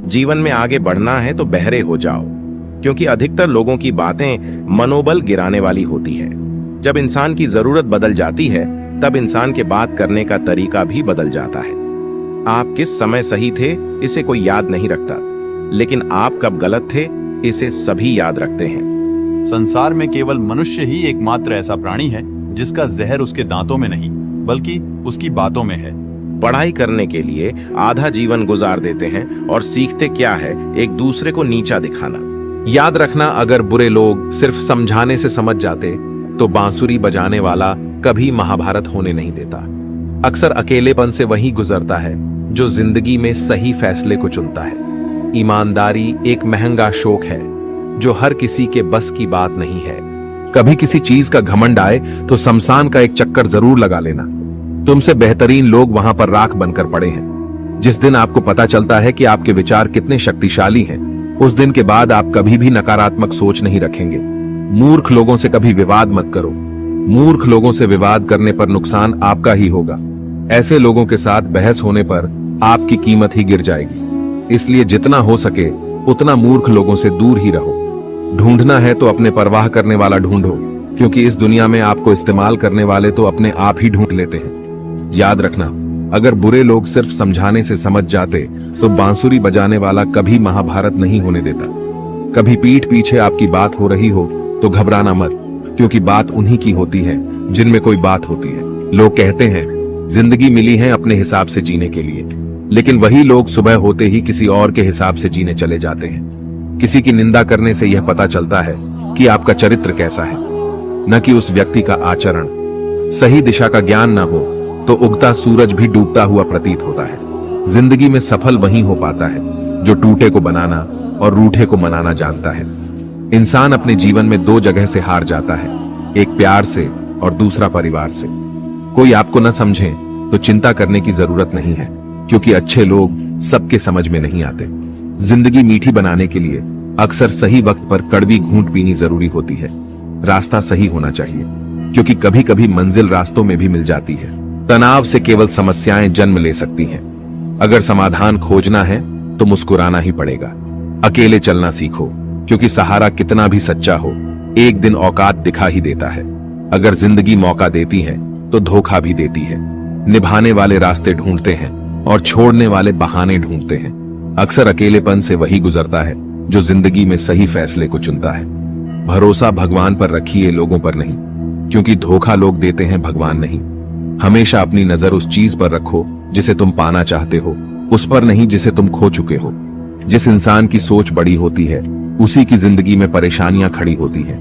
जीवन में आगे बढ़ना है तो बहरे हो जाओ, क्योंकि अधिकतर लोगों की बातें मनोबल गिराने वाली होती है। जब इंसान की जरूरत बदल जाती है तब इंसान के बात करने का तरीका भी बदल जाता है। आप किस समय सही थे इसे कोई याद नहीं रखता, लेकिन आप कब गलत थे इसे सभी याद रखते हैं। संसार में केवल मनुष्य ही एकमात्र ऐसा प्राणी है जिसका जहर उसके दांतों में नहीं बल्कि उसकी बातों में है। पढ़ाई करने के लिए आधा जीवन गुजार देते हैं और सीखते क्या है, एक दूसरे को नीचा दिखाना। याद रखना, अगर बुरे लोग सिर्फ समझाने से समझ जाते तो बांसुरी बजाने वाला कभी महाभारत होने नहीं देता। अक्सर अकेलेपन से वही गुजरता है जो जिंदगी में सही फैसले को चुनता है। ईमानदारी एक महंगा शौक है जो हर किसी के बस की बात नहीं है। कभी किसी चीज का घमंड आए तो शमशान का एक चक्कर जरूर लगा लेना। तुमसे बेहतरीन लोग वहां पर राख बनकर पड़े हैं। जिस दिन आपको पता चलता है कि आपके विचार कितने शक्तिशाली हैं, उस दिन के बाद आप कभी भी नकारात्मक सोच नहीं रखेंगे। मूर्ख लोगों से कभी विवाद मत करो। मूर्ख लोगों से विवाद करने पर नुकसान आपका ही होगा। ऐसे लोगों के साथ बहस होने पर आपकी कीमत ही गिर जाएगी। इसलिए जितना हो सके उतना मूर्ख लोगों से दूर ही रहो। ढूंढना है तो अपने परवाह करने वाला ढूंढो, क्योंकि इस दुनिया में आपको इस्तेमाल करने वाले तो अपने आप ही ढूंढ लेते हैं। याद रखना, अगर बुरे लोग सिर्फ समझाने से समझ जाते तो बांसुरी बजाने वाला कभी महाभारत नहीं होने देता। कभी पीठ पीछे आपकी बात हो रही हो तो घबराना मत, क्योंकि बात उन्हीं की होती है जिनमें कोई बात होती है। लोग कहते हैं जिंदगी मिली है अपने हिसाब से जीने के लिए, लेकिन वही लोग सुबह होते ही किसी और के हिसाब से जीने चले जाते हैं। किसी की निंदा करने से यह पता चलता है कि आपका चरित्र कैसा है, न कि उस व्यक्ति का आचरण। सही दिशा का ज्ञान न हो तो उगता सूरज भी डूबता हुआ प्रतीत होता है। जिंदगी में सफल वही हो पाता है जो टूटे को बनाना और रूठे को मनाना जानता है। इंसान अपने जीवन में दो जगह से हार जाता है, एक प्यार से और दूसरा परिवार से। कोई आपको न समझे तो चिंता करने की जरूरत नहीं है, क्योंकि अच्छे लोग सबके समझ में नहीं आते। जिंदगी मीठी बनाने के लिए अक्सर सही वक्त पर कड़वी घूंट पीनी जरूरी होती है। रास्ता सही होना चाहिए, क्योंकि कभी कभी मंजिल रास्तों में भी मिल जाती है। तनाव से केवल समस्याएं जन्म ले सकती हैं। अगर समाधान खोजना है तो मुस्कुराना ही पड़ेगा। अकेले चलना सीखो, क्योंकि सहारा कितना भी सच्चा हो एक दिन औकात दिखा ही देता है। अगर जिंदगी मौका देती है तो धोखा भी देती है। निभाने वाले रास्ते ढूंढते हैं और छोड़ने वाले बहाने ढूंढते हैं। अक्सर अकेलेपन से वही गुजरता है जो जिंदगी में सही फैसले को चुनता है। भरोसा भगवान पर रखिए, लोगों पर नहीं, क्योंकि धोखा लोग देते हैं, भगवान नहीं। हमेशा अपनी नजर उस चीज पर रखो जिसे तुम पाना चाहते हो, उस पर नहीं जिसे तुम खो चुके हो। जिस इंसान की सोच बड़ी होती है उसी की जिंदगी में परेशानियां खड़ी होती हैं।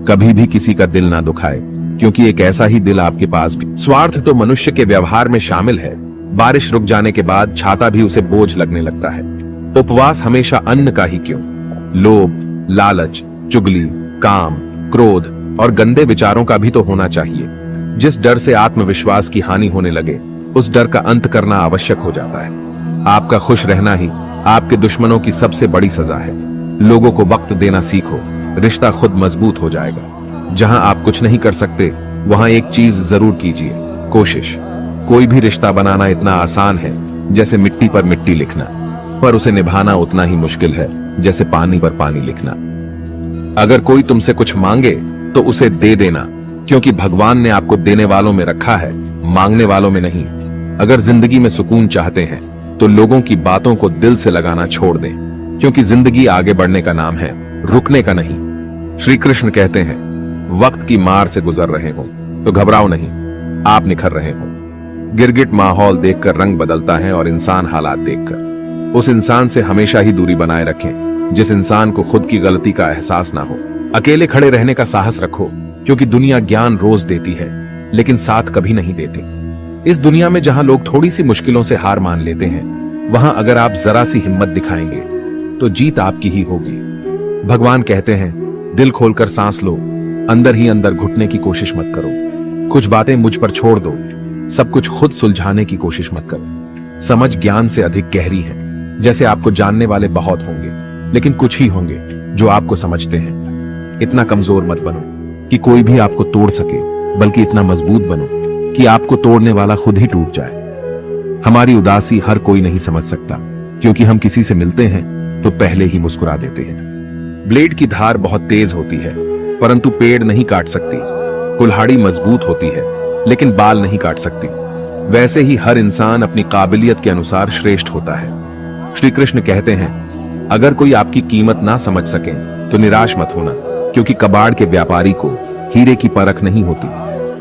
कभी भी किसी का दिल ना दुखाए, क्योंकि एक ऐसा ही दिल आपके पास भी। स्वार्थ तो मनुष्य के व्यवहार में शामिल है। बारिश रुक जाने के बाद छाता भी उसे बोझ लगने लगता है। उपवास हमेशा अन्न का ही क्यों? लोभ, लालच, चुगली, काम, क्रोध और गंदे विचारों का भी तो होना चाहिए। जिस डर से आत्मविश्वास की हानि होने लगे, उस डर का अंत करना आवश्यक हो जाता है। आपका खुश रहना ही आपके दुश्मनों की सबसे बड़ी सजा है। लोगों को वक्त देना सीखो, रिश्ता खुद मजबूत हो जाएगा। जहां आप कुछ नहीं कर सकते वहां एक चीज जरूर कीजिए, कोशिश। कोई भी रिश्ता बनाना इतना आसान है जैसे मिट्टी पर मिट्टी लिखना, पर उसे निभाना उतना ही मुश्किल है जैसे पानी पर पानी लिखना। अगर कोई तुमसे कुछ मांगे तो उसे दे देना, क्योंकि भगवान ने आपको देने वालों में रखा है, मांगने वालों में नहीं। अगर जिंदगी में सुकून चाहते हैं तो लोगों की बातों को दिल से लगाना छोड़ दें, क्योंकि जिंदगी आगे बढ़ने का नाम है, रुकने का नहीं। श्री कृष्ण कहते हैं, वक्त की मार से गुजर रहे हो तो घबराओ नहीं, आप निखर रहे हो। गिरगिट माहौल देखकर रंग बदलता है और इंसान हालात देखकर। उस इंसान से हमेशा ही दूरी बनाए रखें जिस इंसान को खुद की गलती का एहसास ना हो। अकेले खड़े रहने का साहस रखो, क्योंकि दुनिया ज्ञान रोज देती है लेकिन साथ कभी नहीं देती। इस दुनिया में जहां लोग थोड़ी सी मुश्किलों से हार मान लेते हैं, वहां अगर आप जरा सी हिम्मत दिखाएंगे तो जीत आपकी ही होगी। भगवान कहते हैं, दिल खोलकर सांस लो, अंदर ही अंदर घुटने की कोशिश मत करो। कुछ बातें मुझ पर छोड़ दो, सब कुछ खुद सुलझाने की कोशिश मत करो। समझ ज्ञान से अधिक गहरी है। जैसे आपको जानने वाले बहुत होंगे, लेकिन कुछ ही होंगे जो आपको समझते हैं। इतना कमजोर मत बनो कि कोई भी आपको तोड़ सके, बल्कि इतना मजबूत बनो कि आपको तोड़ने वाला खुद ही टूट जाए। हमारी उदासी हर कोई नहीं समझ सकता, क्योंकि हम किसी से मिलते हैं तो पहले ही मुस्कुरा देते हैं। ब्लेड की धार बहुत तेज होती है, परंतु पेड़ नहीं काट सकती। कुल्हाड़ी मजबूत होती है, लेकिन बाल नहीं काट सकती। वैसे ही हर इंसान अपनी काबिलियत के अनुसार श्रेष्ठ होता है। श्री कृष्ण कहते हैं, अगर कोई आपकी कीमत ना समझ सके तो निराश मत होना, क्योंकि कबाड़ के व्यापारी को हीरे की परख नहीं होती।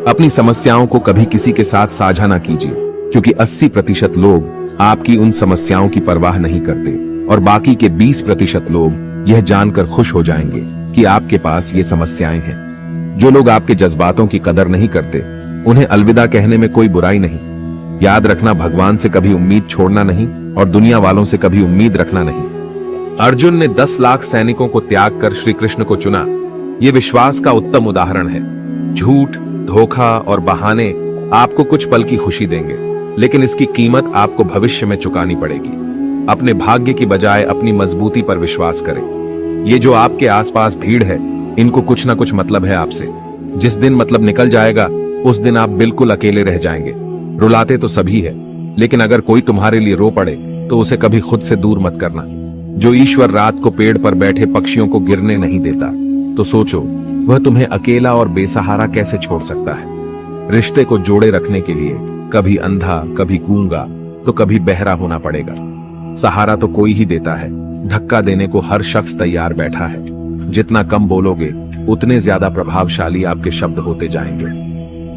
अपनी समस्याओं को कभी किसी के साथ साझा ना कीजिए, क्योंकि 80% लोग आपकी उन समस्याओं की परवाह नहीं करते और बाकी के 20% लोग यह जानकर खुश हो जाएंगे कि आपके पास ये समस्याएं हैं। जो लोग आपके जज्बातों की कदर नहीं करते, उन्हें अलविदा कहने में कोई बुराई नहीं। याद रखना, भगवान से कभी उम्मीद छोड़ना नहीं और दुनिया वालों से कभी उम्मीद रखना नहीं। अर्जुन ने 10 लाख सैनिकों को त्याग कर श्री कृष्ण को चुना। ये विश्वास का उत्तम उदाहरण है। झूठ, धोखा और बहाने आपको कुछ पल की खुशी देंगे, लेकिन इसकी कीमत आपको भविष्य में चुकानी पड़ेगी। अपने भाग्य की बजाय अपनी मजबूती पर विश्वास करें। ये जो आपके आसपास भीड़ है, इनको कुछ ना कुछ मतलब है आपसे। जिस दिन मतलब निकल जाएगा, उस दिन आप बिल्कुल अकेले रह जाएंगे। रुलाते तो सभी है, लेकिन अगर कोई तुम्हारे लिए रो पड़े तो उसे कभी खुद से दूर मत करना। जो ईश्वर रात को पेड़ पर बैठे पक्षियों को गिरने नहीं देता, तो सोचो वह तुम्हें अकेला और बेसहारा कैसे छोड़ सकता है। रिश्ते को जोड़े रखने के लिए कभी अंधा, कभी गूंगा, तो कभी बहरा होना पड़ेगा। सहारा तो कोई ही देता है, धक्का देने को हर शख्स तैयार बैठा है। जितना कम बोलोगे, उतने ज्यादा प्रभावशाली आपके शब्द होते जाएंगे।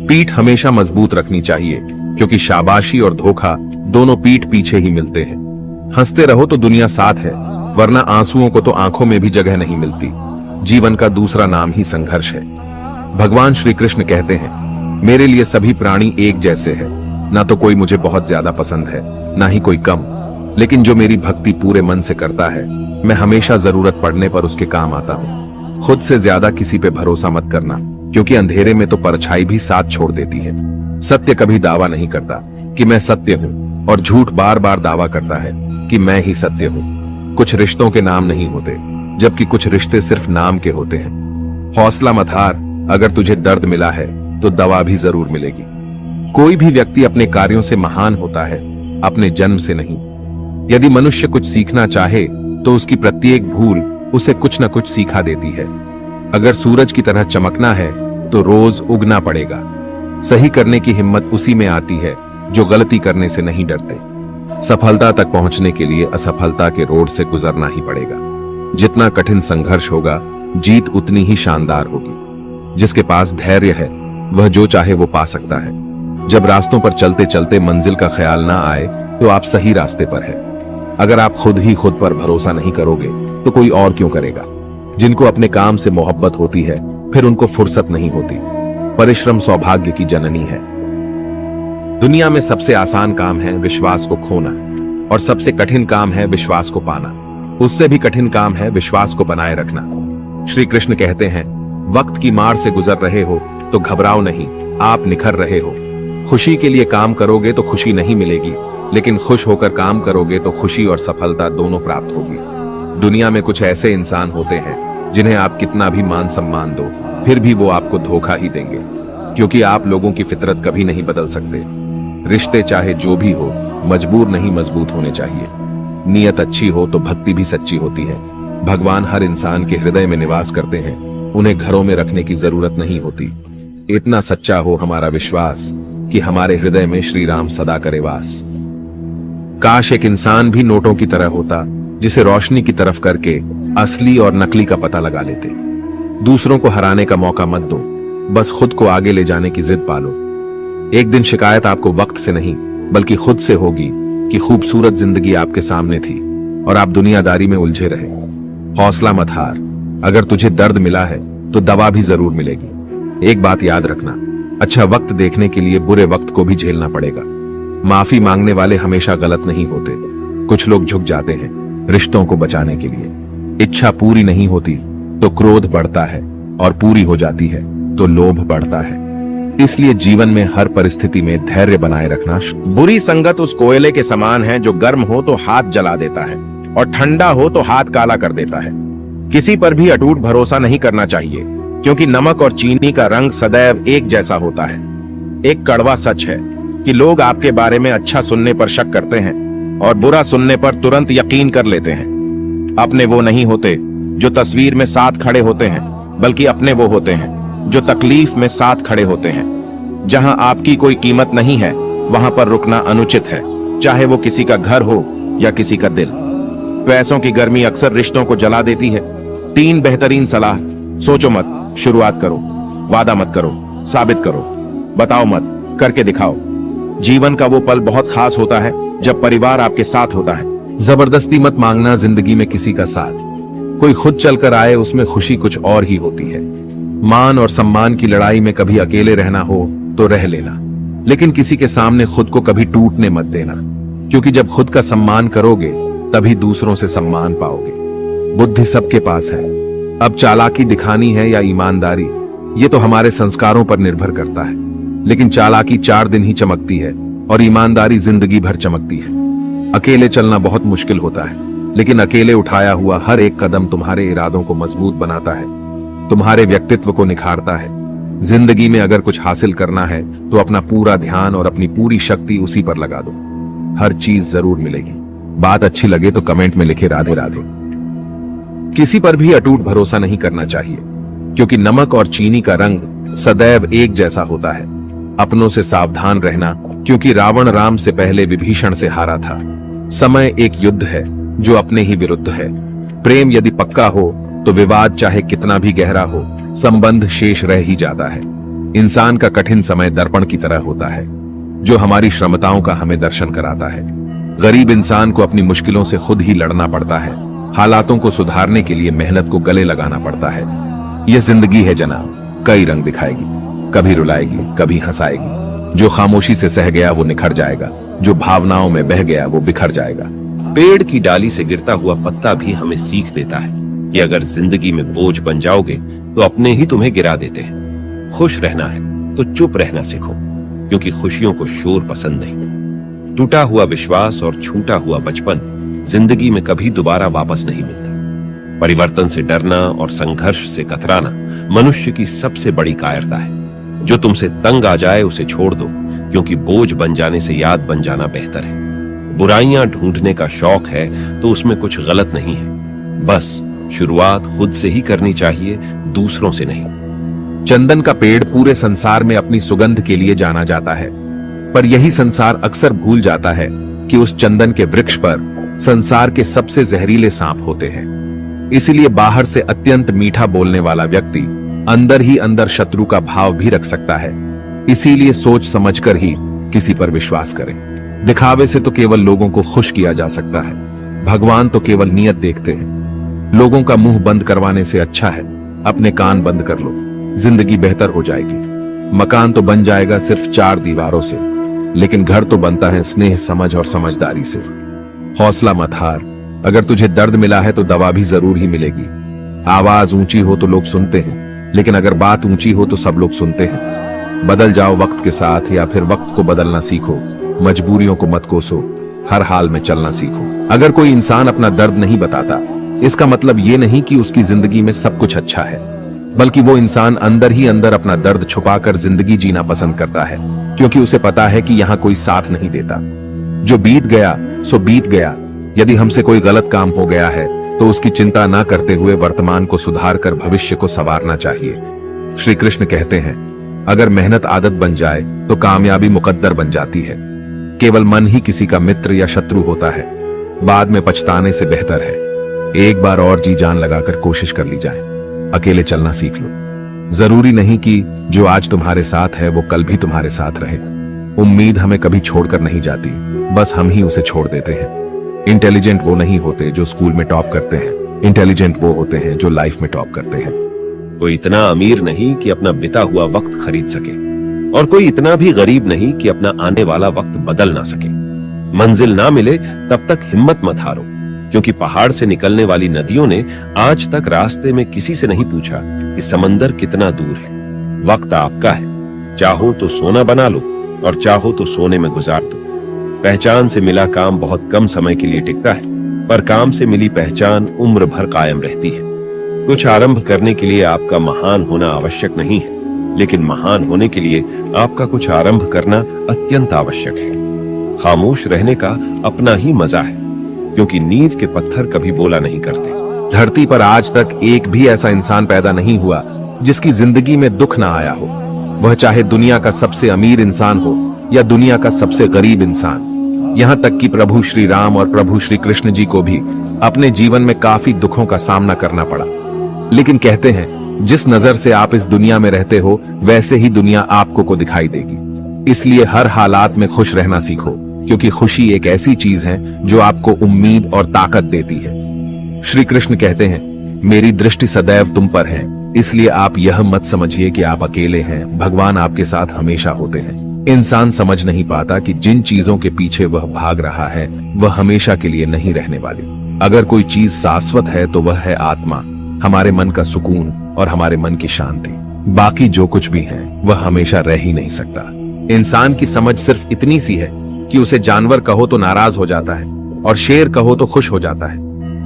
पीठ हमेशा मजबूत रखनी चाहिए, क्योंकि शाबाशी और धोखा दोनों पीठ पीछे ही मिलते हैं। हंसते रहो तो दुनिया साथ है, वरना आंसुओं को तो आंखों में भी जगह नहीं मिलती। जीवन का दूसरा नाम ही संघर्ष है। भगवान श्री कृष्ण कहते हैं, मेरे लिए सभी प्राणी एक जैसे हैं। ना तो कोई मुझे बहुत ज्यादा पसंद है, ना ही कोई कम, लेकिन जो मेरी भक्ति पूरे मन से करता है, मैं हमेशा जरूरत पड़ने पर उसके काम आता हूँ। खुद से ज्यादा किसी पे भरोसा मत करना, क्योंकि अंधेरे में तो परछाई भी साथ छोड़ देती है। सत्य कभी दावा नहीं करता कि मैं सत्य हूँ, और झूठ बार बार दावा करता है कि मैं ही सत्य हूँ। कुछ रिश्तों के नाम नहीं होते, जबकि कुछ रिश्ते सिर्फ नाम के होते हैं। हौसला मत हार, अगर तुझे दर्द मिला है तो दवा भी जरूर मिलेगी। कोई भी व्यक्ति अपने कार्यों से महान होता है, अपने जन्म से नहीं। यदि मनुष्य कुछ सीखना चाहे तो उसकी प्रत्येक भूल उसे कुछ न कुछ सिखा देती है। अगर सूरज की तरह चमकना है तो रोज उगना पड़ेगा। सही करने की हिम्मत उसी में आती है जो गलती करने से नहीं डरते। सफलता तक पहुंचने के लिए असफलता के रोड से गुजरना ही पड़ेगा। जितना कठिन संघर्ष होगा, जीत उतनी ही शानदार होगी। जिसके पास धैर्य है, वह जो चाहे वो पा सकता है। जब रास्तों पर चलते चलते मंजिल का ख्याल ना आए तो आप सही रास्ते पर है। अगर आप खुद ही खुद पर भरोसा नहीं करोगे तो कोई और क्यों करेगा। जिनको अपने काम से मोहब्बत होती है, फिर उनको फुर्सत नहीं होती। परिश्रम सौभाग्य की जननी है। दुनिया में सबसे आसान काम है विश्वास को खोना, और सबसे कठिन काम है विश्वास को पाना। उससे भी कठिन काम है विश्वास को बनाए रखना। श्री कृष्ण कहते हैं, वक्त की मार से गुजर रहे हो तो घबराओ नहीं, आप निखर रहे हो। खुशी के लिए काम करोगे तो खुशी नहीं मिलेगी, लेकिन खुश होकर काम करोगे तो खुशी और सफलता दोनों प्राप्त होगी। दुनिया में कुछ ऐसे इंसान होते हैं जिन्हें आप कितना भी मान सम्मान दो, फिर भी वो आपको धोखा ही देंगे, क्योंकि आप लोगों की फितरत कभी नहीं बदल सकते। रिश्ते चाहे जो भी हो, मजबूर नहीं मजबूत होने चाहिए। नीयत अच्छी हो तो भक्ति भी सच्ची होती है। भगवान हर इंसान के हृदय में निवास करते हैं, उन्हें घरों में रखने की जरूरत नहीं होती। इतना सच्चा हो हमारा विश्वास कि हमारे हृदय में श्री राम सदा करे वास। काश एक इंसान भी नोटों की तरह होता, जिसे रोशनी की तरफ करके असली और नकली का पता लगा लेते। दूसरों को हराने का मौका मत दो, बस खुद को आगे ले जाने की जिद पालो। एक दिन शिकायत आपको वक्त से नहीं बल्कि खुद से होगी कि खूबसूरत जिंदगी आपके सामने थी और आप दुनियादारी में उलझे रहे। हौसला मत हार, अगर तुझे दर्द मिला है तो दवा भी जरूर मिलेगी। एक बात याद रखना, अच्छा वक्त देखने के लिए बुरे वक्त को भी झेलना पड़ेगा। माफी मांगने वाले हमेशा गलत नहीं होते। कुछ लोग झुक जाते हैं रिश्तों को बचाने के लिए। इच्छा पूरी नहीं होती तो क्रोध बढ़ता है, और पूरी हो जाती है तो लोभ बढ़ता है। इसलिए जीवन में हर परिस्थिति में धैर्य बनाए रखना। बुरी संगत उस कोयले के समान है जो गर्म हो तो हाथ जला देता है और ठंडा हो तो हाथ काला कर देता है। किसी पर भी अटूट भरोसा नहीं करना चाहिए, क्योंकि नमक और चीनी का रंग सदैव एक जैसा होता है। एक कड़वा सच है कि लोग आपके बारे में अच्छा सुनने पर शक करते हैं, और बुरा सुनने पर तुरंत यकीन कर लेते हैं। अपने वो नहीं होते जो तस्वीर में साथ खड़े होते हैं, बल्कि अपने वो होते हैं जो तकलीफ में साथ खड़े होते हैं। जहां आपकी कोई कीमत नहीं है, वहां पर रुकना अनुचित है, चाहे वो किसी का घर हो या किसी का दिल। पैसों की गर्मी अक्सर रिश्तों को जला देती है। 3 बेहतरीन सलाह: सोचो मत, शुरुआत करो, वादा मत करो, साबित करो, बताओ मत, करके दिखाओ। जीवन का वो पल बहुत खास होता है जब परिवार आपके साथ होता है। जबरदस्ती मत मांगना जिंदगी में किसी का साथ। कोई खुद चलकर आए, उसमें खुशी कुछ और ही होती है। मान और सम्मान की लड़ाई में कभी अकेले रहना हो तो रह लेना, लेकिन किसी के सामने खुद को कभी टूटने मत देना, क्योंकि जब खुद का सम्मान करोगे तभी दूसरों से सम्मान पाओगे। बुद्धि सबके पास है, अब चालाकी दिखानी है या ईमानदारी, ये तो हमारे संस्कारों पर निर्भर करता है। लेकिन चालाकी 4 दिन ही चमकती है और ईमानदारी जिंदगी भर चमकती है। अकेले चलना बहुत मुश्किल होता है, लेकिन अकेले उठाया हुआ हर एक कदम तुम्हारे इरादों को मजबूत बनाता है, तुम्हारे व्यक्तित्व को निखारता है। जिंदगी में अगर कुछ हासिल करना है तो अपना पूरा ध्यान और अपनी पूरी शक्ति उसी पर लगा दो। हर चीज जरूर मिलेगी। बात अच्छी लगे तो कमेंट में लिखे राधे राधे। किसी पर भी अटूट भरोसा नहीं करना चाहिए, क्योंकि नमक और चीनी का रंग सदैव एक जैसा होता है। अपनों से सावधान रहना, क्योंकि रावण राम से पहले विभीषण से हारा था। समय एक युद्ध है जो अपने ही विरुद्ध है। प्रेम यदि पक्का हो तो विवाद चाहे कितना भी गहरा हो, संबंध शेष रह ही जाता है। इंसान का कठिन समय दर्पण की तरह होता है, जो हमारी श्रमताओं का हमें दर्शन कराता है। गरीब इंसान को अपनी मुश्किलों से खुद ही लड़ना पड़ता है। हालातों को सुधारने के लिए मेहनत को गले लगाना पड़ता है। यह जिंदगी है जनाब, कई रंग दिखाएगी, कभी रुलाएगी, कभी हंसाएगी। जो खामोशी से सह गया वो निखर जाएगा, जो भावनाओं में बह गया वो बिखर जाएगा। पेड़ की डाली से गिरता हुआ पत्ता भी हमें सीख देता है कि अगर जिंदगी में बोझ बन जाओगे तो अपने ही तुम्हें गिरा देते हैं। खुश रहना है तो चुप रहना सीखो, क्योंकि खुशियों को शोर पसंद नहीं। टूटा हुआ विश्वास और छूटा हुआ बचपन जिंदगी में कभी दोबारा वापस नहीं मिलता। परिवर्तन से डरना और संघर्ष से कतराना मनुष्य की सबसे बड़ी कायरता है। जो तुमसे तंग आ जाए उसे छोड़ दो, क्योंकि बोझ बन जाने से याद बन जाना बेहतर है। बुराइयां ढूंढने का शौक है तो उसमें कुछ गलत नहीं है, बस शुरुआत खुद से ही करनी चाहिए, दूसरों से नहीं। चंदन का पेड़ पूरे संसार में अपनी सुगंध के लिए जाना जाता है, पर यही संसार अक्सर भूल जाता है कि उस चंदन के वृक्ष पर संसार के सबसे जहरीले सांप होते हैं। इसलिए बाहर से अत्यंत मीठा बोलने वाला व्यक्ति अंदर ही अंदर शत्रु का भाव भी रख सकता है। इसीलिए सोच समझकर ही किसी पर विश्वास करें। दिखावे से तो केवल लोगों को खुश किया जा सकता है, भगवान तो केवल नियत देखते हैं। लोगों का मुंह बंद करवाने से अच्छा है अपने कान बंद कर लो, जिंदगी बेहतर हो जाएगी। मकान तो बन जाएगा सिर्फ 4 दीवारों से, लेकिन घर तो बनता है स्नेह, समझ और समझदारी से। हौसला मत हार, अगर तुझे दर्द मिला है तो दवा भी जरूर ही मिलेगी। आवाज ऊंची हो तो लोग सुनते हैं, लेकिन अगर बात ऊंची हो तो सब लोग सुनते हैं। बदल जाओ वक्त के साथ, या फिर वक्त को बदलना सीखो। मजबूरियों को मत कोसो, हर हाल में चलना सीखो। अगर कोई इंसान अपना दर्द नहीं बताता, इसका मतलब ये नहीं कि उसकी जिंदगी में सब कुछ अच्छा है, बल्कि वो इंसान अंदर ही अंदर अपना दर्द छुपाकर जिंदगी जीना पसंद करता है, क्योंकि उसे पता है कि यहाँ कोई साथ नहीं देता। जो बीत गया सो बीत गया। यदि हमसे कोई गलत काम हो गया है तो उसकी चिंता ना करते हुए वर्तमान को सुधार कर भविष्य को संवारना चाहिए। श्री कृष्ण कहते हैं, अगर मेहनत आदत बन जाए तो कामयाबी मुकद्दर बन जाती है। केवल मन ही किसी का मित्र या शत्रु होता है, बाद में पछताने से बेहतर है एक बार और जी जान लगाकर कोशिश कर ली जाए। अकेले चलना सीख लो। जरूरी नहीं कि जो आज तुम्हारे साथ है वो कल भी तुम्हारे साथ रहे। उम्मीद हमें कभी छोड़कर नहीं जाती, बस हम ही उसे छोड़ देते हैं। इंटेलिजेंट वो नहीं होते जो स्कूल में टॉप करते हैं, इंटेलिजेंट वो होते हैं जो लाइफ में टॉप करते हैं। कोई इतना अमीर नहीं कि अपना बिता हुआ वक्त खरीद सके, और कोई इतना भी गरीब नहीं कि अपना आने वाला वक्त बदल ना सके। मंजिल ना मिले तब तक हिम्मत मत हारो, क्योंकि पहाड़ से निकलने वाली नदियों ने आज तक रास्ते में किसी से नहीं पूछा कि समंदर कितना दूर है। वक्त आपका है, चाहो तो सोना बना लो और चाहो तो सोने में गुजार दो। पहचान से मिला काम बहुत कम समय के लिए टिकता है, पर काम से मिली पहचान उम्र भर कायम रहती है। कुछ आरंभ करने के लिए आपका महान होना आवश्यक नहीं है, लेकिन महान होने के लिए आपका कुछ आरंभ करना अत्यंत आवश्यक है। खामोश रहने का अपना ही मजा है, क्योंकि नींव के पत्थर कभी बोला नहीं करते। धरती पर आज तक एक भी ऐसा इंसान पैदा नहीं हुआ जिसकी जिंदगी में दुख ना आया हो, वह चाहे दुनिया का सबसे अमीर इंसान हो या दुनिया का सबसे गरीब इंसान। यहाँ तक कि प्रभु श्री राम और प्रभु श्री कृष्ण जी को भी अपने जीवन में काफी दुखों का सामना करना पड़ा। लेकिन कहते हैं जिस नजर से आप इस दुनिया में रहते हो वैसे ही दुनिया आपको को दिखाई देगी। इसलिए हर हालात में खुश रहना सीखो, क्योंकि खुशी एक ऐसी चीज है जो आपको उम्मीद और ताकत देती है। श्री कृष्ण कहते हैं मेरी दृष्टि सदैव तुम पर है, इसलिए आप यह मत समझिए कि आप अकेले हैं, भगवान आपके साथ हमेशा होते हैं। इंसान समझ नहीं पाता कि जिन चीजों के पीछे वह भाग रहा है वह हमेशा के लिए नहीं रहने वाली। अगर कोई चीज शाश्वत है तो वह है आत्मा, हमारे मन का सुकून और हमारे मन की शांति। बाकी जो कुछ भी है वह हमेशा रह ही नहीं सकता। इंसान की समझ सिर्फ इतनी सी है कि उसे जानवर कहो तो नाराज हो जाता है और शेर कहो तो खुश हो जाता है।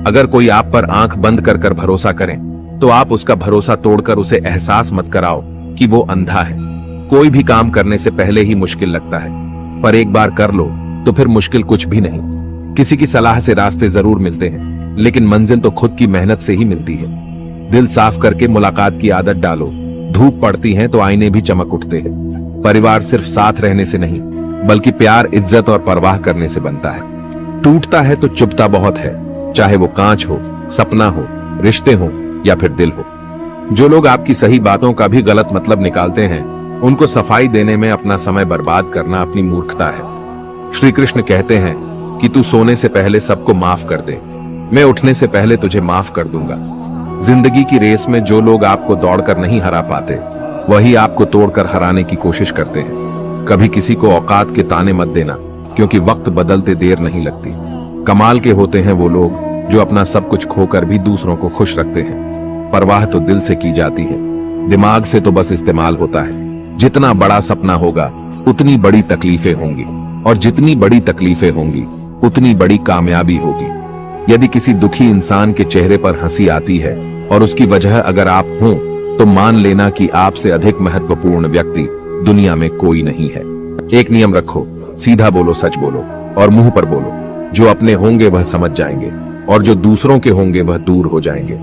अगर कोई आप पर आंख बंद कर कर भरोसा करे तो आप उसका भरोसा तोड़कर उसे एहसास मत कराओ कि वो अंधा है। कोई भी काम करने से पहले ही मुश्किल लगता है, पर एक बार कर लो तो फिर मुश्किल कुछ भी नहीं। किसी की सलाह से रास्ते जरूर मिलते हैं, लेकिन मंजिल तो खुद की मेहनत से ही मिलती है। दिल साफ करके मुलाकात की आदत डालो। धूप पड़ती है तो आईने भी चमक उठते हैं। परिवार सिर्फ साथ रहने से नहीं, बल्कि प्यार, इज्जत और परवाह करने से बनता है। टूटता है तो चुभता बहुत है, चाहे वो कांच हो, सपना हो, रिश्ते हो या फिर दिल हो। जो लोग आपकी सही बातों का भी गलत मतलब निकालते हैं, उनको सफाई देने में अपना समय बर्बाद करना अपनी मूर्खता है। श्री कृष्ण कहते हैं कि तू सोने से पहले सबको माफ कर दे, मैं उठने से पहले तुझे माफ कर दूंगा। जिंदगी की रेस में जो लोग आपको दौड़कर नहीं हरा पाते, वही आपको तोड़कर हराने की कोशिश करते हैं। कभी किसी को औकात के ताने मत देना, क्योंकि वक्त बदलते देर नहीं लगती। कमाल के होते हैं वो लोग जो अपना सब कुछ खोकर भी दूसरों को खुश रखते हैं। परवाह तो दिल से की जाती है, दिमाग से तो बस इस्तेमाल होता है। जितना बड़ा सपना होगा उतनी बड़ी तकलीफें होंगी, और जितनी बड़ी तकलीफें होंगी उतनी बड़ी कामयाबी होगी। यदि किसी दुखी इंसान के चेहरे पर हंसी आती है और उसकी वजह अगर आप हों, तो मान लेना कि आपसे अधिक महत्वपूर्ण व्यक्ति दुनिया में कोई नहीं है। एक नियम रखो, सीधा बोलो, सच बोलो और मुंह पर बोलो। जो अपने होंगे वह समझ जाएंगे और जो दूसरों के होंगे वह दूर हो जाएंगे।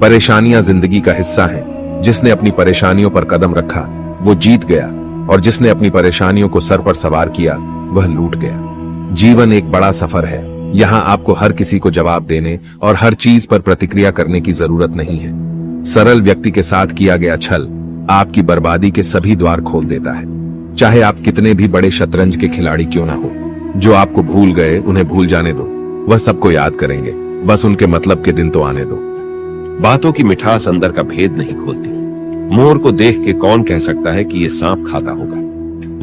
परेशानियां जिंदगी का हिस्सा हैं। जिसने अपनी परेशानियों पर कदम रखा वो जीत गया, और जिसने अपनी परेशानियों को सर पर सवार किया वह लूट गया। जीवन एक बड़ा सफर है। यहाँ आपको हर किसी को जवाब देने और हर चीज पर प्रतिक्रिया करने की जरूरत नहीं है। सरल व्यक्ति के साथ किया गया छल आपकी बर्बादी के सभी द्वार खोल देता है। चाहे आप कितने भी बड़े शतरंज के खिलाड़ी क्यों ना हो, जो आपको भूल गए उन्हें भूल जाने दो। वह सबको याद करेंगे, बस उनके मतलब के दिन तो आने दो। बातों की मिठास अंदर का भेद नहीं खोलती। मोर को देख के कौन कह सकता है कि ये सांप खाता होगा।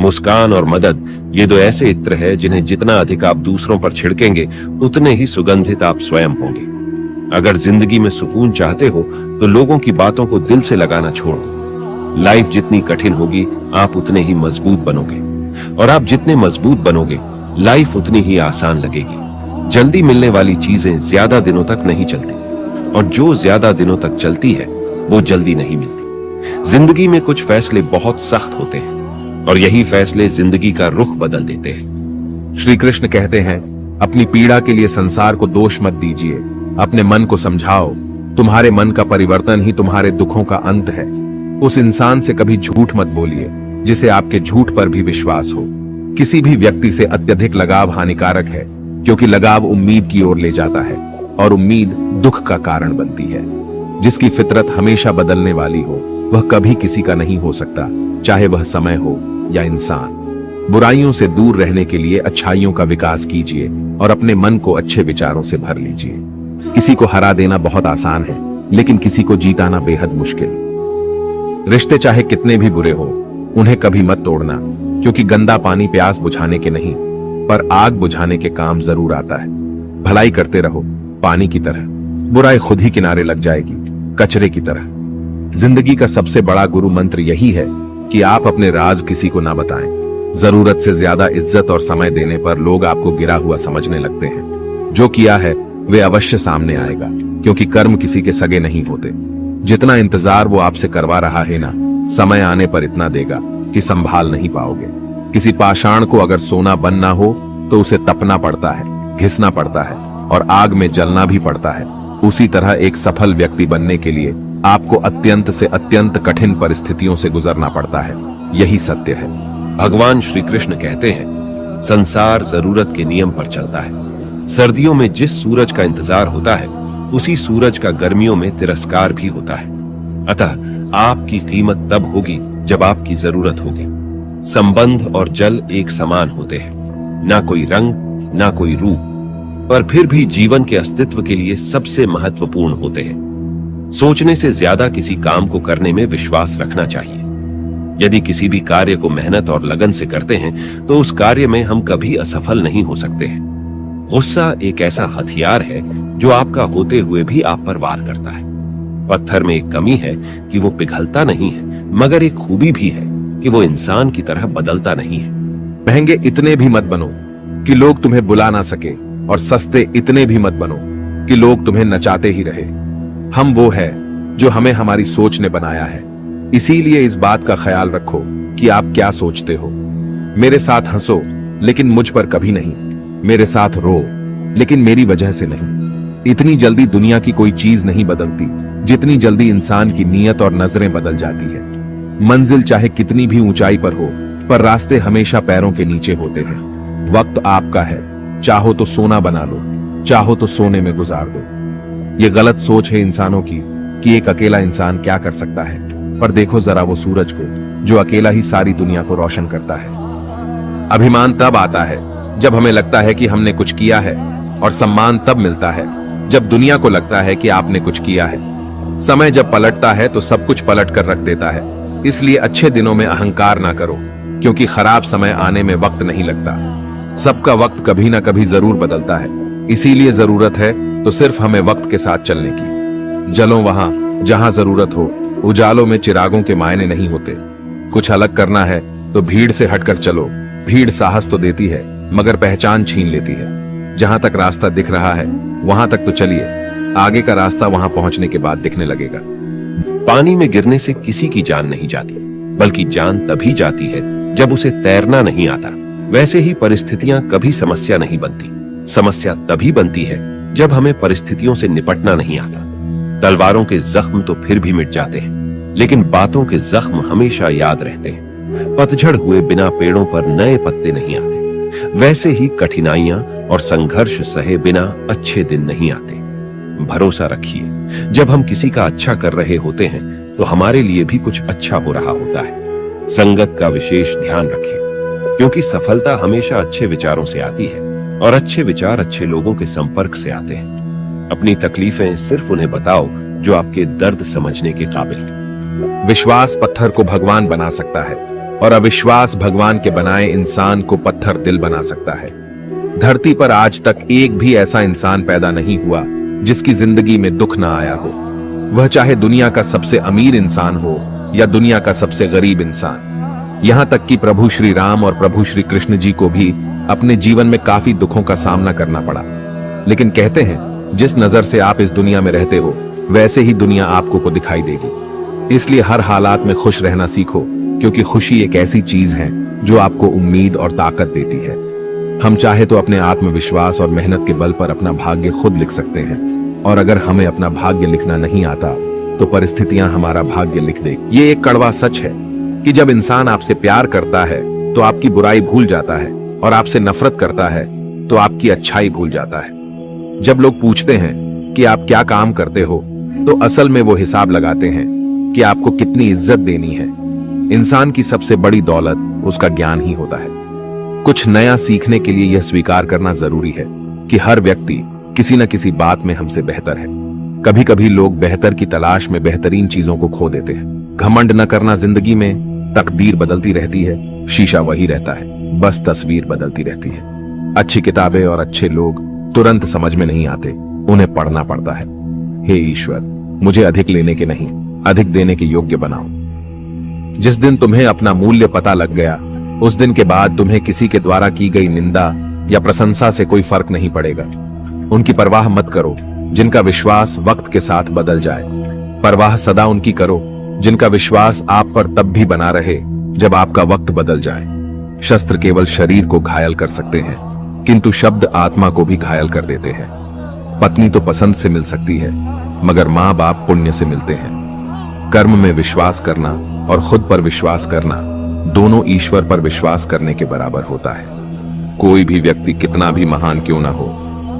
मुस्कान और मदद ये दो ऐसे इत्र है जिन्हें जितना अधिक आप दूसरों पर छिड़केंगे उतने ही सुगंधित आप स्वयं होंगे। अगर जिंदगी में सुकून चाहते हो तो लोगों की बातों को दिल से लगाना छोड़ दो। लाइफ जितनी कठिन होगी आप उतने ही मजबूत बनोगे, और आप जितने मजबूत बनोगे लाइफ उतनी ही आसान लगेगी। जल्दी मिलने वाली चीजें ज्यादा दिनों तक नहीं चलती, और जो ज्यादा दिनों तक चलती है वो जल्दी नहीं मिलती। जिंदगी में कुछ फैसले बहुत सख्त होते हैं, और यही फैसले जिंदगी का रुख बदल देते हैं। श्री कृष्ण कहते हैं अपनी पीड़ा के लिए संसार को दोष मत दीजिए, अपने मन को समझाओ। तुम्हारे मन का परिवर्तन ही तुम्हारे दुखों का अंत है। उस इंसान से कभी झूठ मत बोलिए जिसे आपके झूठ पर भी विश्वास हो। किसी भी व्यक्ति से अत्यधिक लगाव हानिकारक है, क्योंकि लगाव उम्मीद की ओर ले जाता है और उम्मीद दुख का कारण बनती है। जिसकी फितरत हमेशा बदलने वाली हो वह कभी किसी का नहीं हो सकता, चाहे वह समय हो या इंसान। बुराइयों से दूर रहने के लिए अच्छाइयों का विकास कीजिए और अपने मन को अच्छे विचारों से भर लीजिए। किसी को हरा देना बहुत आसान है, लेकिन किसी को जीताना बेहद मुश्किल। रिश्ते चाहे कितने भी बुरे हो, उन्हें कभी मत तोड़ना, क्योंकि गंदा पानी प्यास बुझाने के नहीं पर आग बुझाने के काम जरूर आता है। भलाई करते रहो पानी की तरह, बुराई खुद ही किनारे लग जाएगी कचरे की तरह। जिंदगी का सबसे बड़ा गुरु मंत्र यही है कि आप अपने राज किसी को ना बताएं। जरूरत से ज्यादा इज्जत और समय देने पर लोग आपको गिरा हुआ समझने लगते हैं। जो किया है वे अवश्य सामने आएगा, क्योंकि कर्म किसी के सगे नहीं होते। जितना इंतजार वो आपसे करवा रहा है ना, समय आने पर इतना देगा कि संभाल नहीं पाओगे। किसी पाषाण को अगर सोना बनना हो तो उसे तपना पड़ता है, घिसना पड़ता है और आग में जलना भी पड़ता है। उसी तरह एक सफल व्यक्ति बनने के लिए आपको अत्यंत से अत्यंत कठिन परिस्थितियों से गुजरना पड़ता है। यही सत्य है। भगवान श्री कृष्ण कहते हैं, संसार जरूरत के नियम पर चलता है। सर्दियों में जिस सूरज का इंतजार होता है, उसी सूरज का गर्मियों में तिरस्कार भी होता है। अतः आपकी कीमत तब होगी जब आपकी जरूरत होगी। संबंध और जल एक समान होते हैं, ना कोई रंग, ना कोई रूप, पर फिर भी जीवन के अस्तित्व के लिए सबसे महत्वपूर्ण होते हैं। सोचने से ज्यादा किसी काम को करने में विश्वास रखना चाहिए। यदि किसी भी कार्य को मेहनत और लगन से करते हैं तो उस कार्य में हम कभी असफल नहीं हो सकते हैं। गुस्सा एक ऐसा हथियार है जो आपका होते हुए भी आप पर वार करता है। पत्थर में एक कमी है कि वो पिघलता नहीं है, मगर एक खूबी भी है कि वो इंसान की तरह बदलता नहीं है। महंगे इतने भी मत बनो कि लोग तुम्हें बुला ना सके, और सस्ते इतने भी मत बनो कि लोग तुम्हें नचाते ही रहे। हम वो है जो हमें हमारी सोच ने बनाया है। इसीलिए इस बात का ख्याल रखो कि आप क्या सोचते हो। मेरे साथ हंसो लेकिन मुझ पर कभी नहीं, मेरे साथ रो लेकिन मेरी वजह से नहीं। इतनी जल्दी दुनिया की कोई चीज नहीं बदलती जितनी जल्दी इंसान की नीयत और नजरें बदल जाती है। मंजिल चाहे कितनी भी ऊंचाई पर हो, पर रास्ते हमेशा पैरों के नीचे होते हैं। वक्त आपका है, चाहो तो सोना बना लो, चाहो तो सोने में गुजार दो। ये गलत सोच है इंसानों की कि एक अकेला इंसान क्या कर सकता है, पर देखो जरा वो सूरज को जो अकेला ही सारी दुनिया को रोशन करता है। अभिमान तब आता है जब हमें लगता है कि हमने कुछ किया है, और सम्मान तब मिलता है जब दुनिया को लगता है कि आपने कुछ किया है। समय जब पलटता है तो सब कुछ पलट कर रख देता है। इसलिए अच्छे दिनों में अहंकार ना करो, क्योंकि खराब समय आने में वक्त नहीं लगता। सबका वक्त कभी ना कभी जरूर बदलता है। इसीलिए जरूरत है तो सिर्फ हमें वक्त के साथ चलने की। जलो वहां जहां जरूरत हो, उजालों में चिरागों के मायने नहीं होते। कुछ अलग करना है तो भीड़ से हटकर चलो। भीड़ साहस तो देती है मगर पहचान छीन लेती है। जहां तक रास्ता दिख रहा है वहां तक तो चलिए, आगे का रास्ता वहां पहुंचने के बाद दिखने लगेगा। पानी में गिरने से किसी की जान नहीं जाती, बल्कि जान तभी जाती है जब उसे तैरना नहीं आता। वैसे ही परिस्थितियां कभी समस्या नहीं बनती। समस्या तभी बनती है जब हमें परिस्थितियों से निपटना नहीं आता। तलवारों के जख्म तो फिर भी मिट जाते हैं, लेकिन बातों के जख्म हमेशा याद रहते हैं। पतझड़ हुए बिना पेड़ों पर नए पत्ते नहीं आते। वैसे ही कठिनाइयां और संघर्ष सहे बिना अच्छे दिन नहीं आते। भरोसा रखिए, जब हम किसी का अच्छा कर रहे होते हैं तो हमारे लिए भी कुछ अच्छा हो रहा होता है। संगत का विशेष ध्यान रखिए, क्योंकि सफलता हमेशा अच्छे विचारों से आती है और अच्छे विचार अच्छे लोगों के संपर्क से आते हैं। अपनी तकलीफें सिर्फ उन्हें बताओ जो आपके दर्द समझने के काबिल है। विश्वास पत्थर को भगवान बना सकता है, और अविश्वास भगवान के बनाए इंसान को पत्थर दिल बना सकता है। धरती पर आज तक एक भी ऐसा इंसान पैदा नहीं हुआ जिसकी जिंदगी में दुख ना आया हो। वह चाहे दुनिया का सबसे अमीर इंसान हो या दुनिया का सबसे गरीब इंसान। यहां तक कि प्रभु श्री राम और प्रभु श्री कृष्ण जी को भी अपने जीवन में काफी दुखों का सामना करना पड़ा। लेकिन कहते हैं, जिस नजर से आप इस दुनिया में रहते हो वैसे ही दुनिया आपको को दिखाई देगी। इसलिए हर हालात में खुश रहना सीखो, क्योंकि खुशी एक ऐसी चीज है जो आपको उम्मीद और ताकत देती है। हम चाहे तो अपने आत्मविश्वास और मेहनत के बल पर अपना भाग्य खुद लिख सकते हैं, और अगर हमें अपना भाग्य लिखना नहीं आता तो परिस्थितियां हमारा भाग्य लिख देगी। ये एक कड़वा सच है कि जब इंसान आपसे प्यार करता है तो आपकी बुराई भूल जाता है, और आपसे नफरत करता है तो आपकी अच्छाई भूल जाता है। जब लोग पूछते हैं कि आप क्या काम करते हो, तो असल में वो हिसाब लगाते हैं कि आपको कितनी इज्जत देनी है। इंसान की सबसे बड़ी दौलत उसका ज्ञान ही होता है। कुछ नया सीखने के लिए यह स्वीकार करना जरूरी है कि हर व्यक्ति किसी न किसी बात में हमसे बेहतर है। कभी कभी लोग बेहतर की तलाश में बेहतरीन चीजों को खो देते हैं। घमंड न करना। जिंदगी में तकदीर बदलती रहती है, शीशा वही रहता है, बस तस्वीर बदलती रहती है। अच्छी किताबें और अच्छे लोग तुरंत समझ में नहीं आते, उन्हें पढ़ना पड़ता है। हे ईश्वर, मुझे अधिक लेने के नहीं, अधिक देने के योग्य बनाओ। जिस दिन तुम्हें अपना मूल्य पता लग गया, उस दिन के बाद तुम्हें किसी के द्वारा की गई निंदा या प्रशंसा से कोई फर्क नहीं पड़ेगा। उनकी परवाह मत करो जिनका विश्वास वक्त के साथ बदल जाए। परवाह सदा उनकी करो जिनका विश्वास आप पर तब भी बना रहे जब आपका वक्त बदल जाए। शस्त्र केवल शरीर को घायल कर सकते हैं, किंतु शब्द आत्मा को भी घायल कर देते हैं। पत्नी तो पसंद से मिल सकती है, मगर माँ बाप पुण्य से मिलते हैं। कर्म में विश्वास करना और खुद पर विश्वास करना दोनों ईश्वर पर विश्वास करने के बराबर होता है। कोई भी व्यक्ति कितना भी महान क्यों ना हो,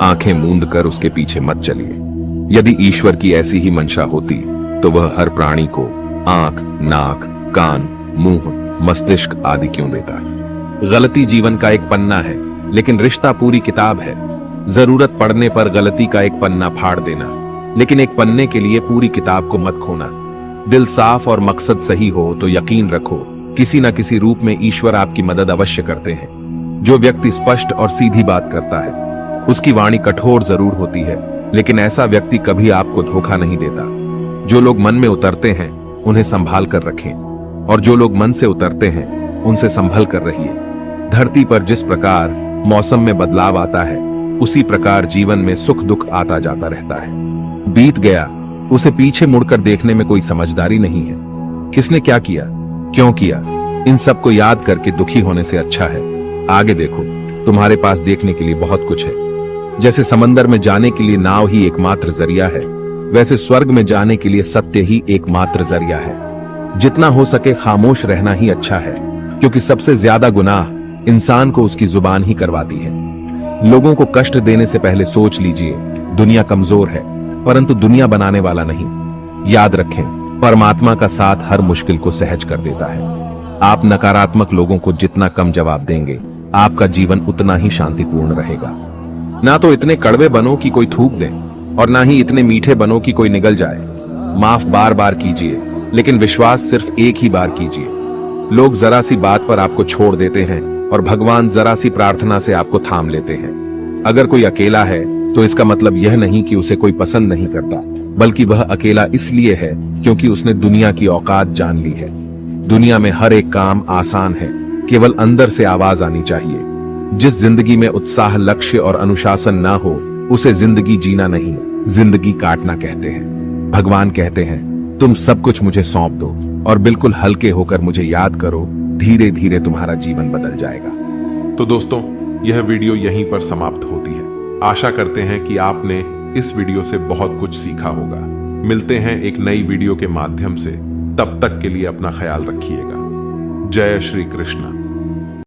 आंखें मूंद कर उसके पीछे मत चलिए। यदि ईश्वर की ऐसी ही मंशा होती तो वह हर प्राणी को आंख, नाक, कान, मुंह, मस्तिष्क आदि क्यों देता? गलती जीवन का एक पन्ना है, लेकिन रिश्ता पूरी किताब है। जरूरत पड़ने पर गलती का एक पन्ना फाड़ देना, लेकिन एक पन्ने के लिए पूरी किताब को मत खोना। दिल साफ और मकसद सही हो तो यकीन रखो किसी न किसी रूप में ईश्वर आपकी मदद अवश्य करते हैं। जो व्यक्ति स्पष्ट और सीधी बात करता है उसकी वाणी कठोर जरूर होती है, लेकिन ऐसा व्यक्ति कभी आपको धोखा नहीं देता। जो लोग मन में उतरते हैं उन्हें संभाल कर रखें, और जो लोग मन से उतरते हैं उनसे संभल कर रहिए। धरती पर जिस प्रकार मौसम में बदलाव आता है, उसी प्रकार जीवन में सुख दुख आता जाता रहता है। बीत गया, उसे पीछे मुड़कर देखने में कोई समझदारी नहीं है। किसने क्या किया, क्यों किया, इन सब को याद करके दुखी होने से अच्छा है आगे देखो, तुम्हारे पास देखने के लिए बहुत कुछ है। जैसे समंदर में जाने के लिए नाव ही एकमात्र जरिया है, वैसे स्वर्ग में जाने के लिए सत्य ही एकमात्र जरिया है। जितना हो सके खामोश रहना ही अच्छा है, क्योंकि सबसे ज्यादा गुनाह इंसान को उसकी जुबान ही करवाती है। लोगों को कष्ट देने से पहले सोच लीजिए, दुनिया कमजोर है परंतु दुनिया बनाने वाला नहीं। याद रखें, परमात्मा का साथ हर मुश्किल को सहज कर देता है। आप नकारात्मक लोगों को जितना कम जवाब देंगे, आपका जीवन उतना ही शांतिपूर्ण रहेगा। ना तो इतने कड़वे बनो कि कोई थूक दे, और ना ही इतने मीठे बनो कि कोई निगल जाए। माफ बार बार कीजिए, लेकिन विश्वास सिर्फ एक ही बार कीजिए। लोग जरा सी बात पर आपको छोड़ देते हैं और भगवान जरा सी प्रार्थना से आपको थाम लेते हैं। अगर कोई अकेला है तो इसका मतलब यह नहीं कि उसे कोई पसंद नहीं करता, बल्कि वह अकेला इसलिए है क्योंकि उसने दुनिया की औकात जान ली है। दुनिया में हर एक काम आसान है, केवल अंदर से आवाज आनी चाहिए। जिस जिंदगी में उत्साह, लक्ष्य और अनुशासन ना हो, उसे जिंदगी जीना नहीं, जिंदगी काटना कहते हैं। भगवान कहते हैं, तुम सब कुछ मुझे सौंप दो और बिल्कुल हल्के होकर मुझे याद करो, धीरे धीरे तुम्हारा जीवन बदल जाएगा। तो दोस्तों, यह वीडियो यहीं पर समाप्त होती है। आशा करते हैं कि आपने इस वीडियो से बहुत कुछ सीखा होगा। मिलते हैं एक नई वीडियो के माध्यम से, तब तक के लिए अपना ख्याल रखिएगा। जय श्री कृष्ण।